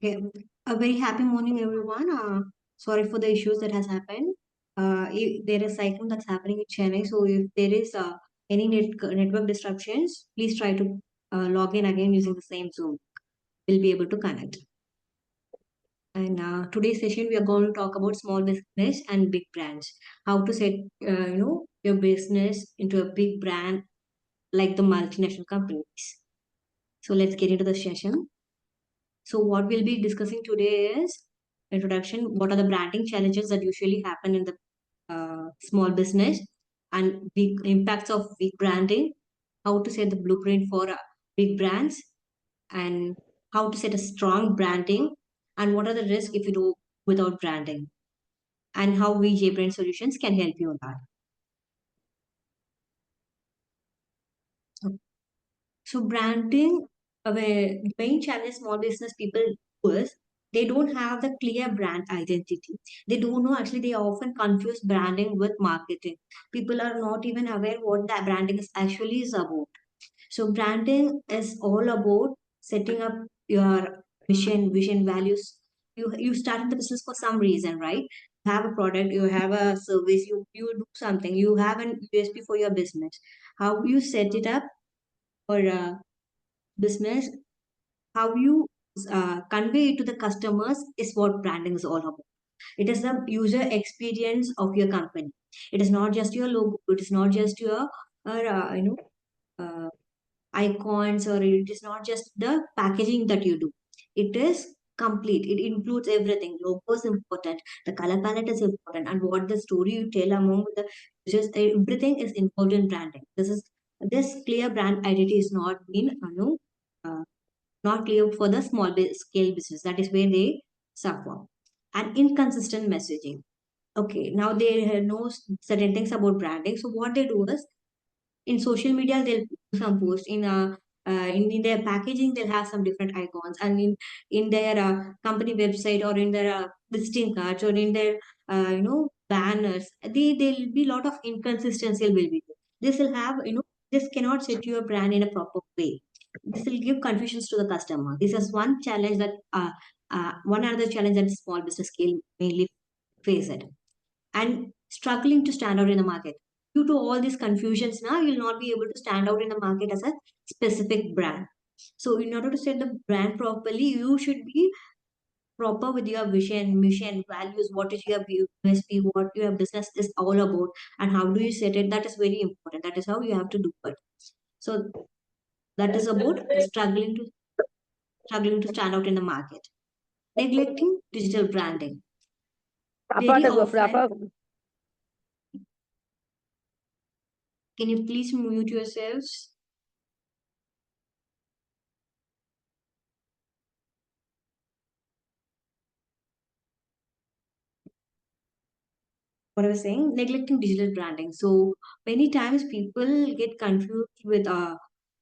Okay, a very happy morning, everyone. Sorry for the issues that has happened. There is cyclone that's happening in Chennai, so if there is any network disruptions, please try to log in again using the same Zoom. We'll be able to connect. And today's session, we are going to talk about small business and big brands. How to set, your business into a big brand like the multinational companies. So let's get into the session. So what we'll be discussing today is introduction. What are the branding challenges that usually happen in the small business and big impacts of big branding? How to set the blueprint for big brands and how to set a strong branding and what are the risks if you do without branding and how we Jbrain solutions can help you on that. So branding, the main challenge small business people do is they don't have the clear brand identity. They don't know actually they often confuse branding with marketing. People are not even aware what that branding is actually is about. So branding is all about setting up your vision, values. You started the business for some reason, right? You have a product, you have a service, you do something, you have an USP for your business. How you set it up for business, how you convey it to the customers is what branding is all about. It is the user experience of your company. It is not just your logo. It is not just your uh, icons, or it is not just the packaging that you do. It is complete. It includes everything. Logo is important. The color palette is important, and what the story you tell among the users, everything is involved in branding. This clear brand identity is not been uh, not clear for the scale business. That is where they suffer. And inconsistent messaging. Okay, now they know certain things about branding. So what they do is in social media they'll do some post in their packaging they'll have some different icons, and in their company website or in their visiting cards or in their banners, there'll be a lot of inconsistency will be there. This will have this cannot set your brand in a proper way. This will give confusions to the customer. This is one challenge that one other challenge that small business scale mainly face it, and struggling to stand out in the market. Due to all these confusions, now you'll not be able to stand out in the market as a specific brand. So, in order to set the brand properly, you should be proper with your vision, mission, values. What is your USP? What your business is all about, and how do you set it? That is very important. That is how you have to do it. So, that is about struggling to stand out in the market. Neglecting digital branding. Very often, can you please mute yourselves? What I was saying, neglecting digital branding. So many times people get confused with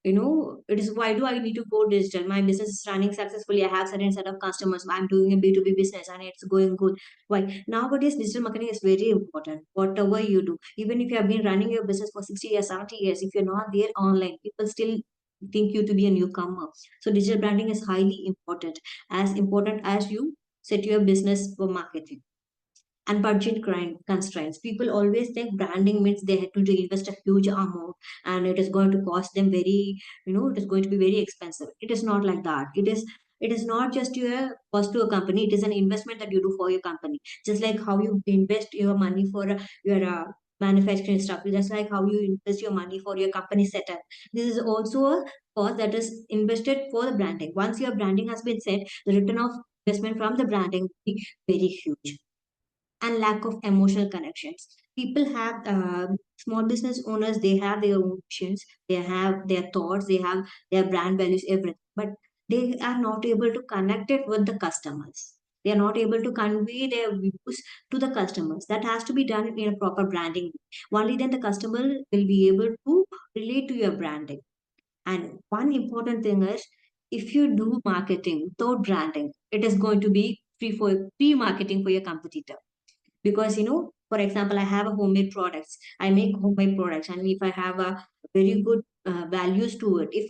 it is why do I need to go digital? My business is running successfully. I have certain set of customers. I'm doing a B2B business and it's going good. Why? Nowadays digital marketing is very important. Whatever you do, even if you have been running your business for 60 years, 70 years, if you're not there online, people still think you to be a newcomer. So digital branding is highly important as you set your business for marketing. And budget constraints. People always think branding means they had to invest a huge amount and it is going to cost them it is going to be very expensive. It is not like that. It is not just your cost to a company. It is an investment that you do for your company. Just like how you invest your money for your manufacturing stuff. Just like how you invest your money for your company setup. This is also a cost that is invested for the branding. Once your branding has been set, the return of investment from the branding will be very huge. And lack of emotional connections. People have small business owners, they have their own visions, they have their thoughts, they have their brand values, everything, but they are not able to connect it with the customers. They are not able to convey their views to the customers. That has to be done in a proper branding. Only then the customer will be able to relate to your branding. And one important thing is if you do marketing without branding, it is going to be free marketing for your competitor. Because for example, I have a homemade products, I make homemade products, and if I have a very good values to it. If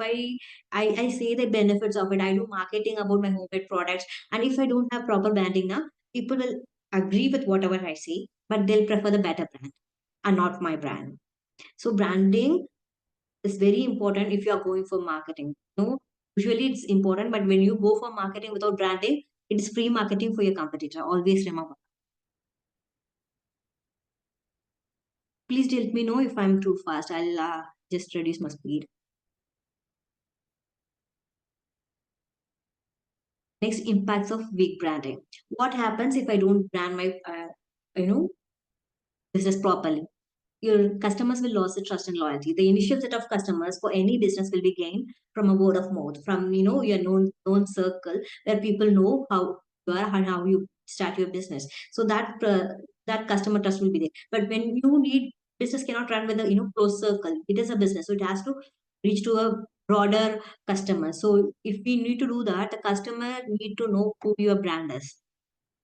I say the benefits of it, I do marketing about my homemade products, and if I don't have proper branding now, people will agree with whatever I say, but they'll prefer the better brand and not my brand. So branding is very important if you are going for marketing. No, usually it's important, but when you go for marketing without branding, it is free marketing for your competitor. Always remember. Please let me know if I'm too fast. I'll just reduce my speed. Next, impacts of weak branding. What happens if I don't brand my you know business properly? Your customers will lose the trust and loyalty. The initial set of customers for any business will be gained from a word of mouth, from your known circle where people know how you are and how you start your business. So that customer trust will be there. But when you need business cannot run with a closed circle. It is a business, so it has to reach to a broader customer. So if we need to do that, the customer need to know who your brand is,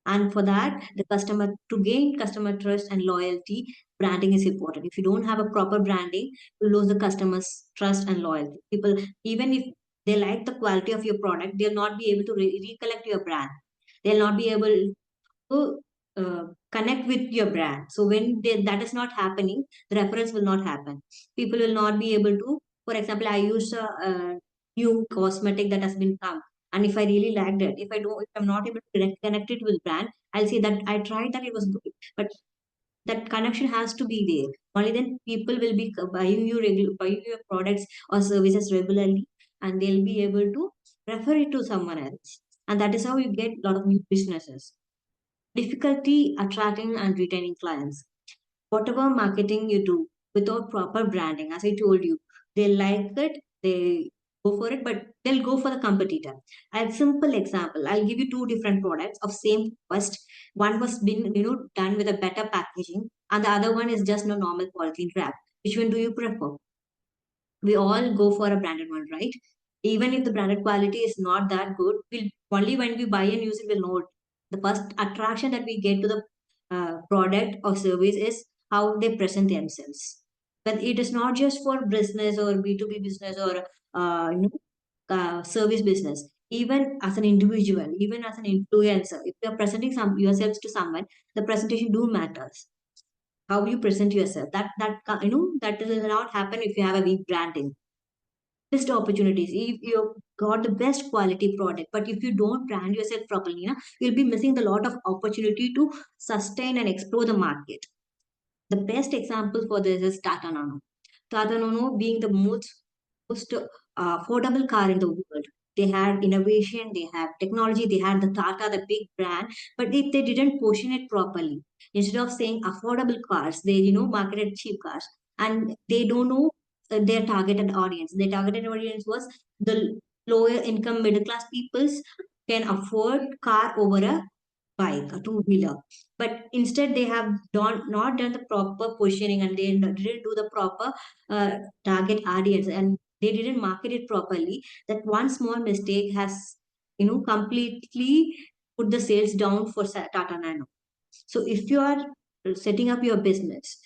and for that, the customer to gain customer trust and loyalty, branding is important. If you don't have a proper branding, you lose the customer's trust and loyalty. People, even if they like the quality of your product, they'll not be able to recollect your brand. They'll not be able to connect with your brand. So when that is not happening, the reference will not happen. People will not be able to. For example, I use a new cosmetic that has been come, and if I really liked it, if I'm not able to connect it with brand, I'll say that I tried that it was good, but that connection has to be there. Only then people will be buying your products or services regularly, and they'll be able to refer it to someone else, and that is how you get a lot of new businesses. Difficulty attracting and retaining clients. Whatever marketing you do without proper branding, as I told you, they like it, they go for it, but they'll go for the competitor. A simple example, I'll give you two different products of same cost. One was been done with a better packaging, and the other one is just no normal polythene wrap. Which one do you prefer? We all go for a branded one, right? Even if the branded quality is not that good, we'll only when we buy and use it, we'll know it. The first attraction that we get to the product or service is how they present themselves. But it is not just for business or B2B business or service business. Even as an individual, even as an influencer, if you're presenting yourselves to someone, the presentation do matters. How you present yourself, that will not happen if you have a weak branding. Missed opportunities. If you've got the best quality product, but if you don't brand yourself properly, you'll be missing the lot of opportunity to sustain and explore the market. The best example for this is Tata Nano. Tata Nano being the most affordable car in the world. They had innovation, they have technology, they had the Tata, the big brand, but if they didn't position it properly, instead of saying affordable cars, they marketed cheap cars, and they don't know their targeted audience. Their targeted audience was the lower income middle class peoples can afford car over a bike, a two wheeler. But instead, they have not done the proper positioning, and they didn't do the proper target audience, and they didn't market it properly. That one small mistake has completely put the sales down for Tata Nano. So if you are setting up your business,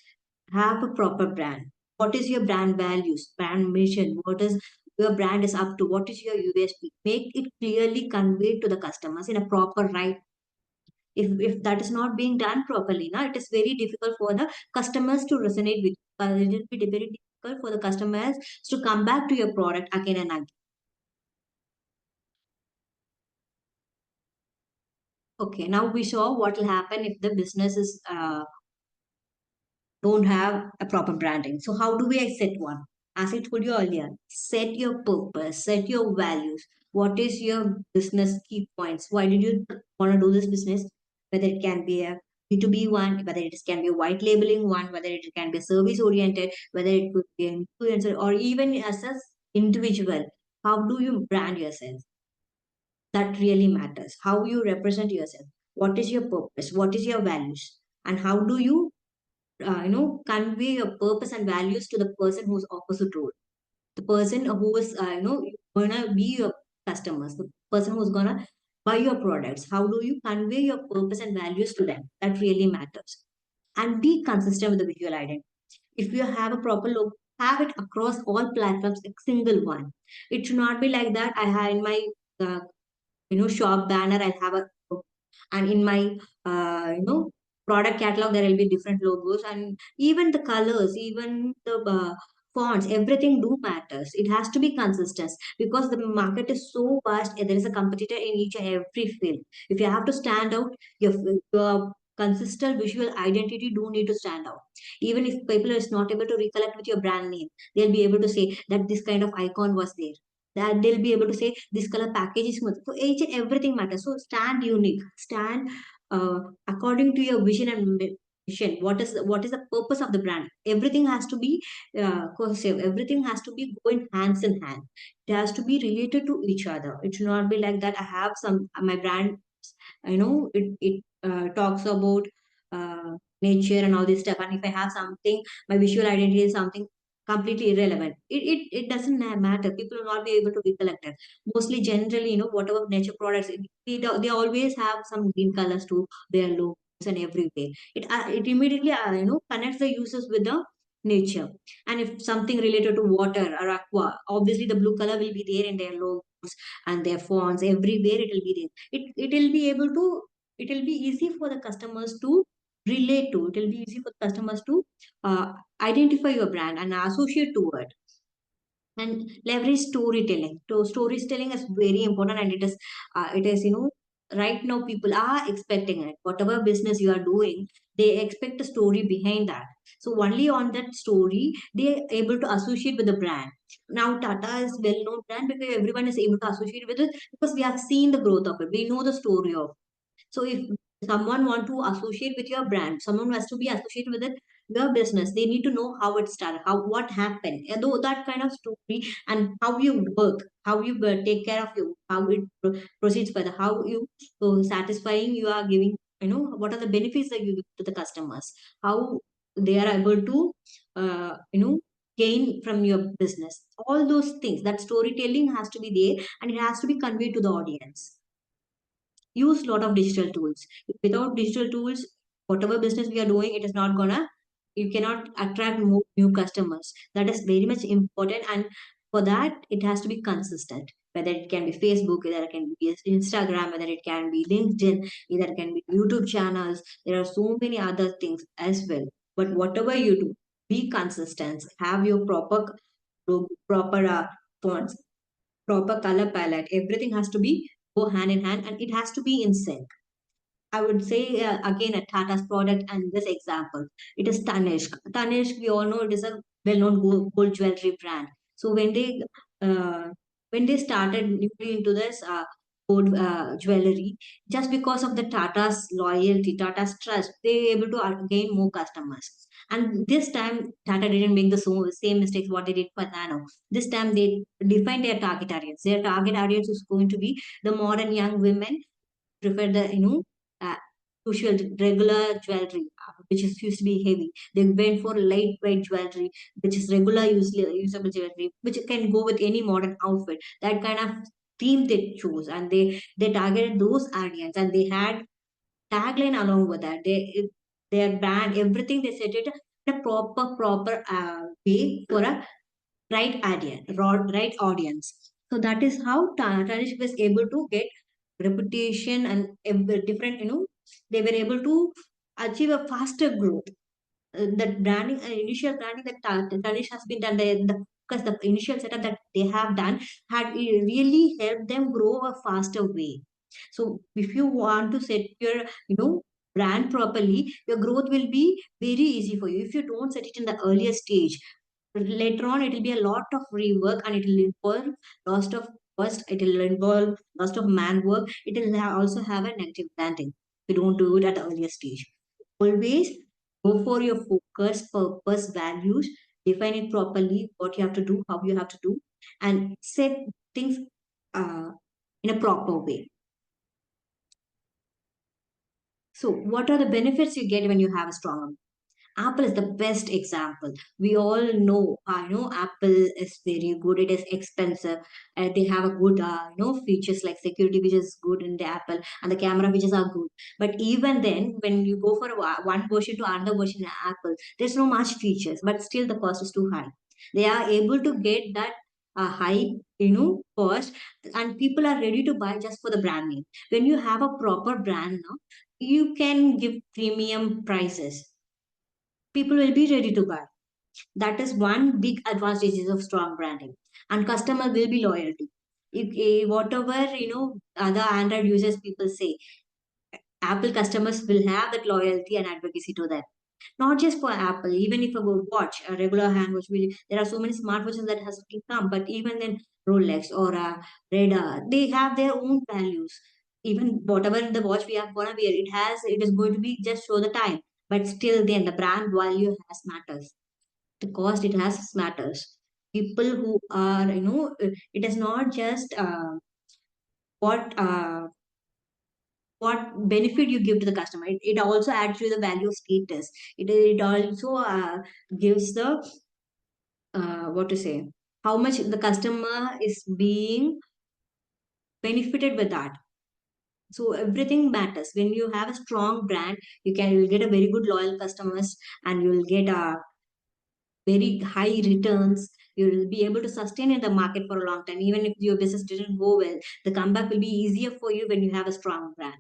have a proper brand. What is your brand values, brand mission? What is your brand is up to? What is your USP? Make it clearly conveyed to the customers in a proper right. If that is not being done properly, now it is very difficult for the customers to resonate with. It will be very difficult for the customers to come back to your product again and again. Okay, now we saw what will happen if the business is don't have a proper branding. So how do we set one? As I told you earlier, set your purpose, set your values. What is your business key points? Why did you want to do this business? Whether it can be a B2B one, whether it can be a white labeling one, whether it can be a service oriented, whether it could be an influencer, or even as an individual. How do you brand yourself? That really matters. How you represent yourself. What is your purpose? What is your values? And how do you convey your purpose and values to the person who's opposite role, the person who is gonna be your customers, the person who's gonna buy your products. How do you convey your purpose and values to them? That really matters. And be consistent with the visual identity. If you have a proper logo, have it across all platforms, a single one. It should not be like that. I have in my uh, shop banner, I'll have a, and in my product catalog there will be different logos, and even the colors, even the fonts, everything do matters. It has to be consistent because the market is so vast, and there is a competitor in each and every field. If you have to stand out, your consistent visual identity do need to stand out. Even if people is not able to recollect with your brand name, they'll be able to say that this kind of icon was there, that they'll be able to say this color package is smooth. So each and everything matters. So stand unique, stand according to your vision and mission. What is the purpose of the brand? Everything has to be cohesive. Everything has to be going hands in hand. It has to be related to each other. It should not be like that. I have some my brand. It talks about uh, nature and all this stuff. And if I have something, my visual identity is something completely irrelevant. It doesn't matter. People will not be able to recollect it. Mostly, generally, whatever nature products, they always have some green colors to their logos and everything. It immediately connects the users with the nature. And if something related to water or aqua, obviously the blue color will be there in their logos and their fonts everywhere. It will be there. It will be able to. It will be easy for the customers to relate to. It will be easy for the customers to identify your brand and associate to it. And leverage storytelling. So storytelling is very important, and it is right now people are expecting it. Whatever business you are doing, they expect a story behind that. So only on that story they are able to associate with the brand. Now Tata is well known brand because everyone is able to associate with it because we have seen the growth of it. We know the story of. So if someone want to associate with your brand, someone has to be associated with it, your business, they need to know how it started, how what happened, and though that kind of story, and how you work, how you take care of you, how it proceeds further, how you satisfying you are giving, what are the benefits that you give to the customers, how they are able to gain from your business. All those things, that storytelling has to be there, and it has to be conveyed to the audience. Use lot of digital tools. Without digital tools, whatever business we are doing, it is not gonna, you cannot attract more new customers. That is very much important. And for that, it has to be consistent. Whether it can be Facebook, whether it can be Instagram, whether it can be LinkedIn, either it can be YouTube channels. There are so many other things as well. But whatever you do, be consistent. Have your proper fonts, proper color palette. Everything has to be go hand in hand, and it has to be in sync. I would say again a Tata's product and this example. It is Tanishq. Tanishq, we all know it is a well-known gold jewelry brand. So uh, when they started newly into this gold jewelry, just because of the Tata's loyalty, Tata's trust, they were able to gain more customers. And this time, Tata didn't make the same mistakes what they did for Nano. This time, they defined their target audience. Their target audience is going to be the modern young women prefer the uh, usual regular jewelry, which is used to be heavy. They went for lightweight jewelry, which is regular usable jewelry, which can go with any modern outfit. That kind of theme they chose, and they targeted those audience, and they had tagline along with that. Their brand, everything they set it in a proper way for a right audience. So that is how Tanishq was able to get reputation and different, they were able to achieve a faster growth. That branding, initial branding that Tanish has been done, because the initial setup that they have done had really helped them grow a faster way. So if you want to set your, brand properly, your growth will be very easy for you. If you don't set it in the earlier stage, later on it will be a lot of rework, and it will involve lots of cost, it will involve lots of man work, it will also have a negative branding if you don't do it at the earlier stage. Always go for your focus, purpose, values, define it properly, what you have to do, how you have to do, and set things uh, in a proper way. So what are the benefits you get when you have a strong. Apple is the best example. We all know, I know Apple is very good. It is expensive. They have a good, features like security, which is good in the Apple, and the camera, which is are good. But even then, when you go for one version to another version in Apple, there's no much features, but still the cost is too high. They are able to get that high, cost, and people are ready to buy just for the brand name. When you have a proper brand now, you can give premium prices. People will be ready to buy. That is one big advantage of strong branding, and customer will be loyal to. If, whatever other Android users people say, Apple customers will have that loyalty and advocacy to them. Not just for Apple, even if a watch, a regular hand watch, will there are so many smartwatches that has become, but even then Rolex or a Radar, they have their own values. Even whatever the watch we are gonna wear, it is going to be just show the time, but still then the brand value has matters. The cost it has matters. People who are, it is not just what what benefit you give to the customer. It also adds to the value of status. It also gives the what to say, how much the customer is being benefited with that. So everything matters. When you have a strong brand, you'll get a very good loyal customers, and you'll get a very high returns. You'll be able to sustain in the market for a long time. Even if your business didn't go well, the comeback will be easier for you when you have a strong brand.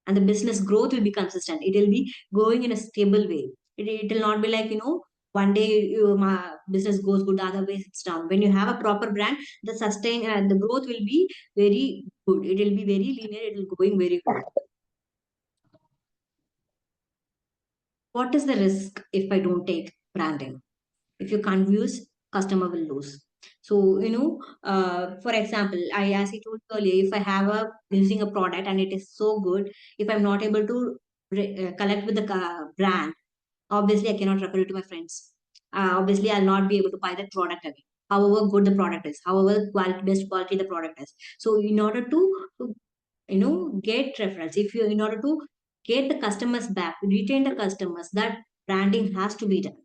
And the business growth will be consistent. It will be going in a stable way. It will not be like, one day my business goes good, the other way it's down. When you have a proper brand, the growth will be very good. It will be very linear. It will going very good. What is the risk if I don't take branding? If you confuse, customer will lose. So, for example, as I told you earlier, if I have using a product and it is so good, if I'm not able to collect with the brand, obviously I cannot refer it to my friends. Obviously, I'll not be able to buy that product again. However good the product is, however best quality the product is. So, in order to get reference, if you in order to get the customers back, retain the customers, that branding has to be done.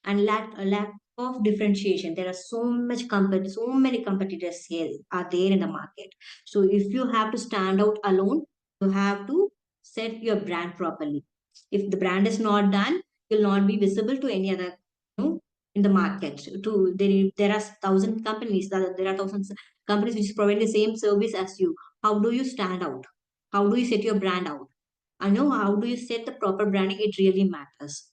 And lack of differentiation. There are so many competitors here are there in the market. So if you have to stand out alone, you have to set your brand properly. If the brand is not done, you'll not be visible to any other, in the market. There are thousand companies, there are thousands companies which provide the same service as you. How do you stand out? How do you set your brand out? I know how do you set the proper branding? It really matters.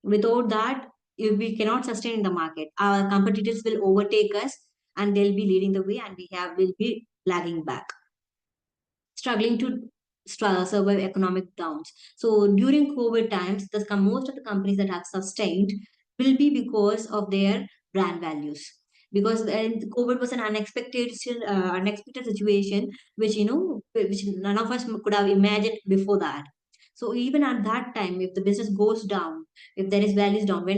Without that, if we cannot sustain in the market, our competitors will overtake us, and they'll be leading the way, and will be lagging back, struggling to survive economic downs. So during COVID times, most of the companies that have sustained will be because of their brand values. Because COVID was an unexpected situation, which none of us could have imagined before that. So even at that time, if the business goes down, if there is values down,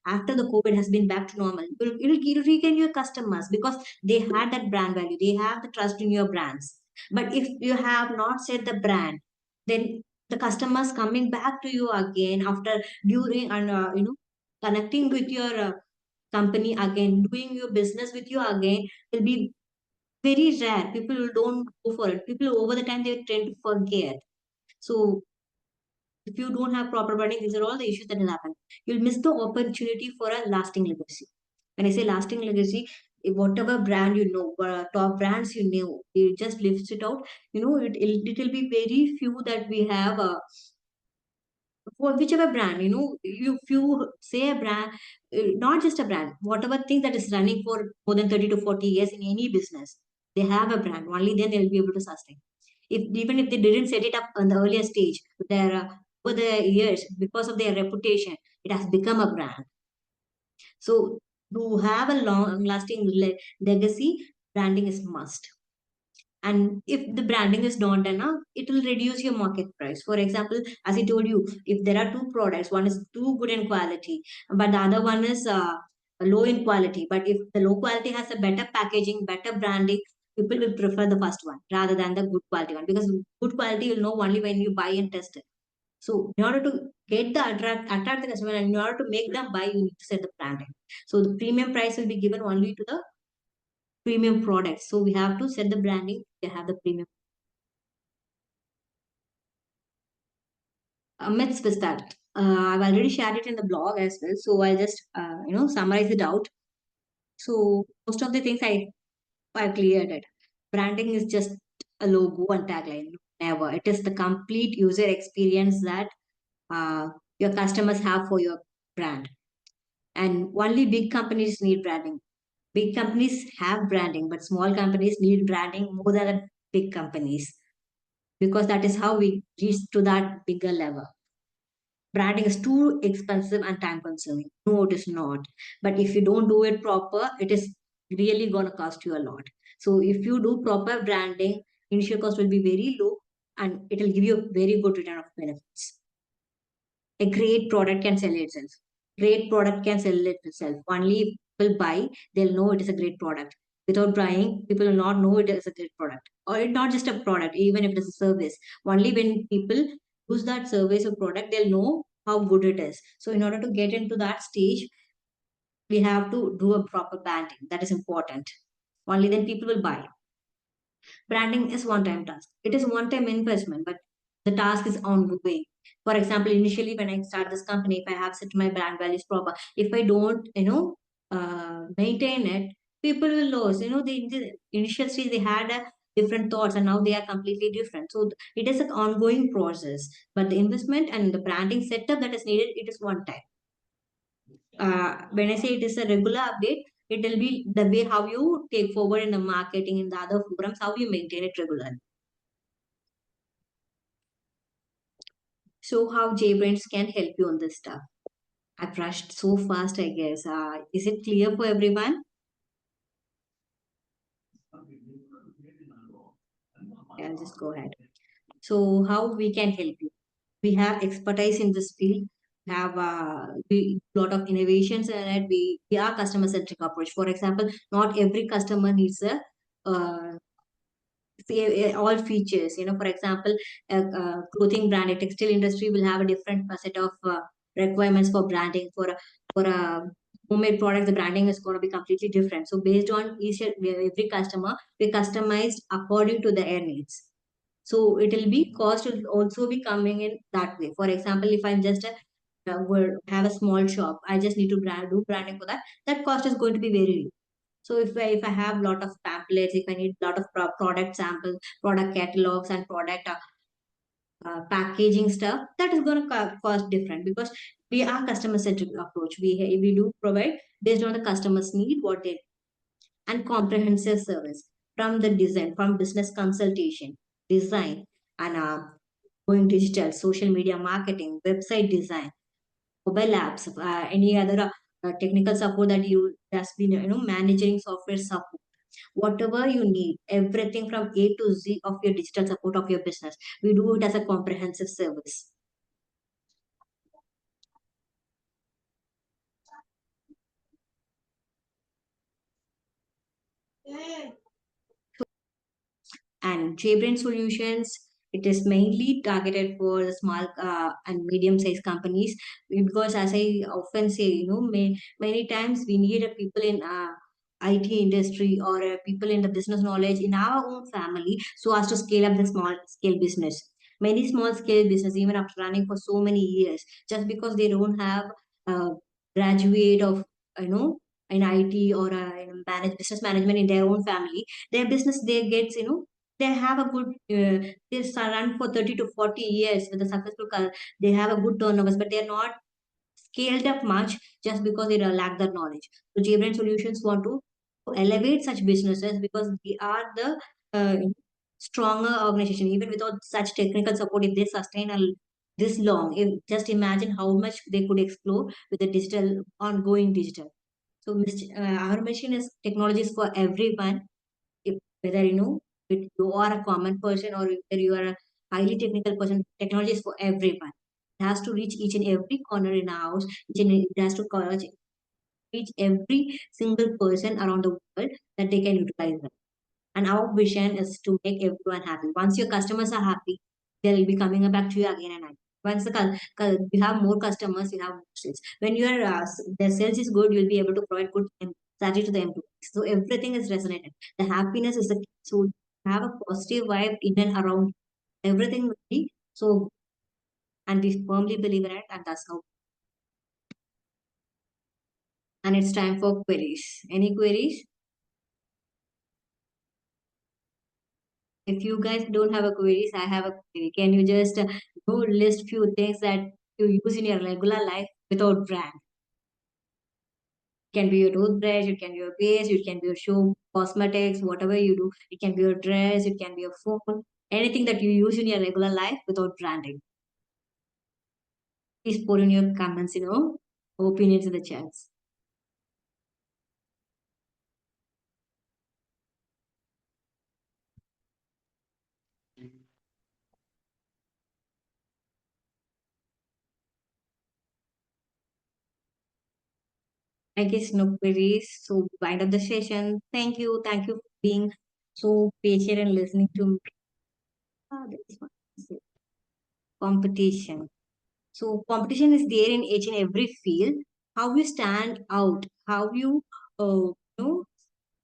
after the COVID has been back to normal, you'll regain your customers because they had that brand value. They have the trust in your brands. But if you have not set the brand, then the customers coming back to you again after during and connecting with your company again, doing your business with you again will be very rare. People don't go for it. People over the time they tend to forget. So if you don't have proper branding, these are all the issues that will happen. You'll miss the opportunity for a lasting legacy. When I say lasting legacy, whatever brand top brands you just lift it out. It will be very few that we have. For whichever brand, if you say a brand, not just a brand, whatever thing that is running for more than 30 to 40 years in any business, they have a brand. Only then they'll be able to sustain. Even if they didn't set it up on the earlier stage, over the years, because of their reputation, it has become a brand. So to have a long-lasting legacy, branding is must. And if the branding is not done, it will reduce your market price. For example, as I told you, if there are two products, one is too good in quality, but the other one is low in quality. But if the low quality has a better packaging, better branding, people will prefer the first one rather than the good quality one, because good quality you'll know only when you buy and test it. So in order to attract the customer, and in order to make them buy, you need to set the branding. So the premium price will be given only to the premium products. So we have to set the branding to have the premium. Myths with that. I've already shared it in the blog as well, so I'll just summarize it out. So most of the things I cleared it. Branding is just a logo and tagline. Never. It is the complete user experience that uh, your customers have for your brand. And only big companies need branding. Big companies have branding, but small companies need branding more than the big companies, because that is how we reach to that bigger level. Branding is too expensive and time consuming. No, it is not. But if you don't do it proper, it is really going to cost you a lot. So if you do proper branding, initial cost will be very low and it will give you a very good return of benefits. A great product can sell itself. Great product can sell itself. Only if people buy, they'll know it is a great product. Without buying, people will not know it is a great product. Or it's not just a product, even if it is a service. Only when people use that service or product, they'll know how good it is. So in order to get into that stage, we have to do a proper branding. That is important. Only then people will buy. Branding is one-time task. It is one-time investment, but the task is ongoing. For example, initially when I start this company, if I have set my brand values proper, if I don't, maintain it, people will lose. In the initial stage they had a different thoughts, and now they are completely different. So it is an ongoing process. But the investment and the branding setup that is needed, it is one time. When I say it is a regular update, it will be the way how you take forward in the marketing, in the other programs, how you maintain it regularly. So how Jbrains can help you on this stuff. I brushed so fast, I guess. Is it clear for everyone? I'll just go ahead. So how we can help you? We have expertise in this field. We have a lot of innovations in it. We are customer centric approach. For example, not every customer needs a all features. For example, clothing brand, a textile industry will have a different set of requirements for branding. For a homemade product, the branding is going to be completely different. So based on each every customer, we customized according to their needs. So it will be cost will also be coming in that way. For example, if I'm just a will have a small shop, I just need to do branding for that. That cost is going to be very low. So if I have lot of pamphlets, if I need lot of product samples, product catalogs, and product packaging stuff, that is going to cost different, because we are customer centric approach. We do provide based on the customer's need, what they, and comprehensive service from the design, from business consultation, design, and going digital, social media marketing, website design, mobile apps, any other technical support that you has been managing software support, whatever you need, everything from A to Z of your digital support of your business, we do it as a comprehensive service. And Jbrain Solutions, it is mainly targeted for the small and medium-sized companies, because as I often say, many times we need people in IT industry, or people in the business knowledge in our own family, so as to scale up the small scale business. Many small scale business, even after running for so many years, just because they don't have a graduate of you know in IT or business management in their own family, their business they gets they have a good they run for 30 to 40 years with a successful they have a good turnovers, but they're not scaled up much, just because they lack the knowledge. So Jbrain Solutions want to elevate such businesses, because we are the uh, stronger organization. Even without such technical support, if they sustain this long, just imagine how much they could explore with the digital, ongoing digital. So our mission is technologies for everyone. If whether if you are a common person, or whether you are a highly technical person, technology is for everyone. It has to reach each and every corner in our house. It has to reach every single person around the world, that they can utilize them. And our vision is to make everyone happy. Once your customers are happy, they'll be coming back to you again and again. Once you have more customers, you have more sales. When your the sales is good, you'll be able to provide good salary to the employees. So everything is resonated. The happiness is the key. So, have a positive vibe in and around everything will be so. and we firmly believe in it, and that's how. And it's time for queries. Any queries? If you guys don't have a queries, I have a query. Can you just go list few things that you use in your regular life without brand? It can be your toothbrush, it can be your paste, it can be your shoe, cosmetics, whatever you do. It can be your dress, it can be your phone, anything that you use in your regular life without branding. Please put in your comments, opinions in the chats. I guess no queries. So wind up the session. Thank you. Thank you for being so patient and listening to me. There is one. Competition. So competition is there in each and every field. How you stand out, how you know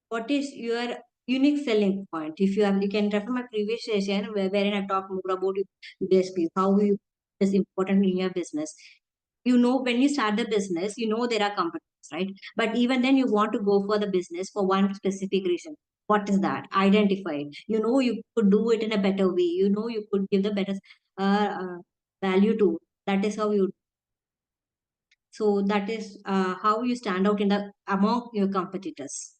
what is your unique selling point. If you have, you can refer my previous session wherein I talk more about USP, how you is important in your business. When you start the business, there are competitors, right? But even then, you want to go for the business for one specific reason. What is that? Identify it. You could do it in a better way. You could give the better value to it. That is how you. So that is how you stand out in the among your competitors.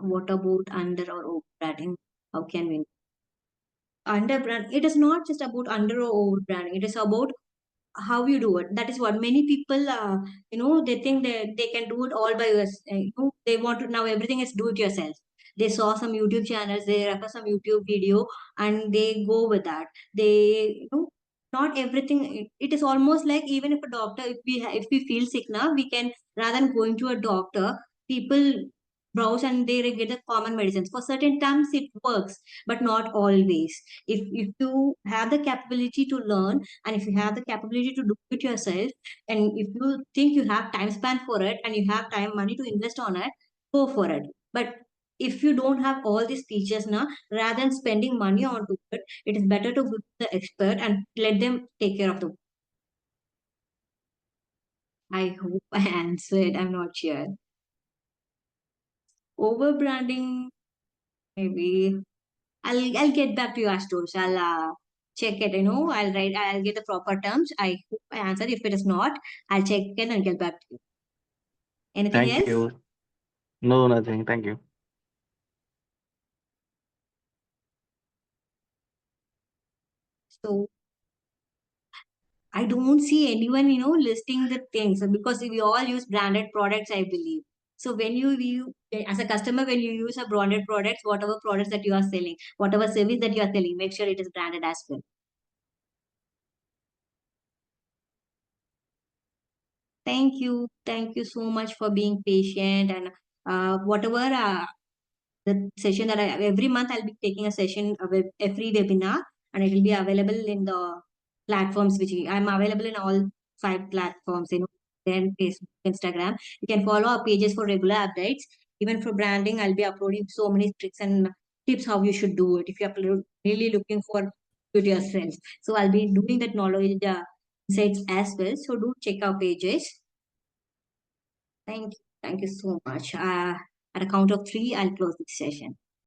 What about under or over branding? How can we under brand? It is not just about under or over branding. It is about how you do it. That is what many people, they think that they can do it all by us. They want to now everything is do it yourself. They saw some YouTube channels, they refer some YouTube video, and they go with that. Not everything. It is almost like even if a doctor, if we feel sick now, we can rather than going to a doctor, people browse and they get the common medicines. For certain times it works, but not always. If you have the capability to learn, and if you have the capability to do it yourself, and if you think you have time span for it and you have time money to invest on it, go for it. But if you don't have all these features now, rather than spending money on it, it is better to go to the expert and let them take care of the. I hope I answered. I'm not sure. Over branding, maybe. I'll get back to you, Ashutosh. I'll check it. I'll write. I'll get the proper terms. I hope I answered. If it is not, I'll check it and get back to you. Anything Thank else? you. No, nothing. Thank you. So I don't see anyone, listing the things because we all use branded products, I believe. So when you as a customer, when you use a branded products, whatever products that you are selling, whatever service that you are selling, make sure it is branded as well. Thank you. Thank you so much for being patient and whatever the session that every month I'll be taking a session with a free webinar, and it will be available in the platforms which I'm available in all five platforms, then Facebook, Instagram. You can follow our pages for regular updates. Even for branding, I'll be uploading so many tricks and tips how you should do it if you're really looking for it yourself. So I'll be doing that knowledge insights as well. So do check our pages. Thank you. Thank you so much. At a count of three, I'll close the session.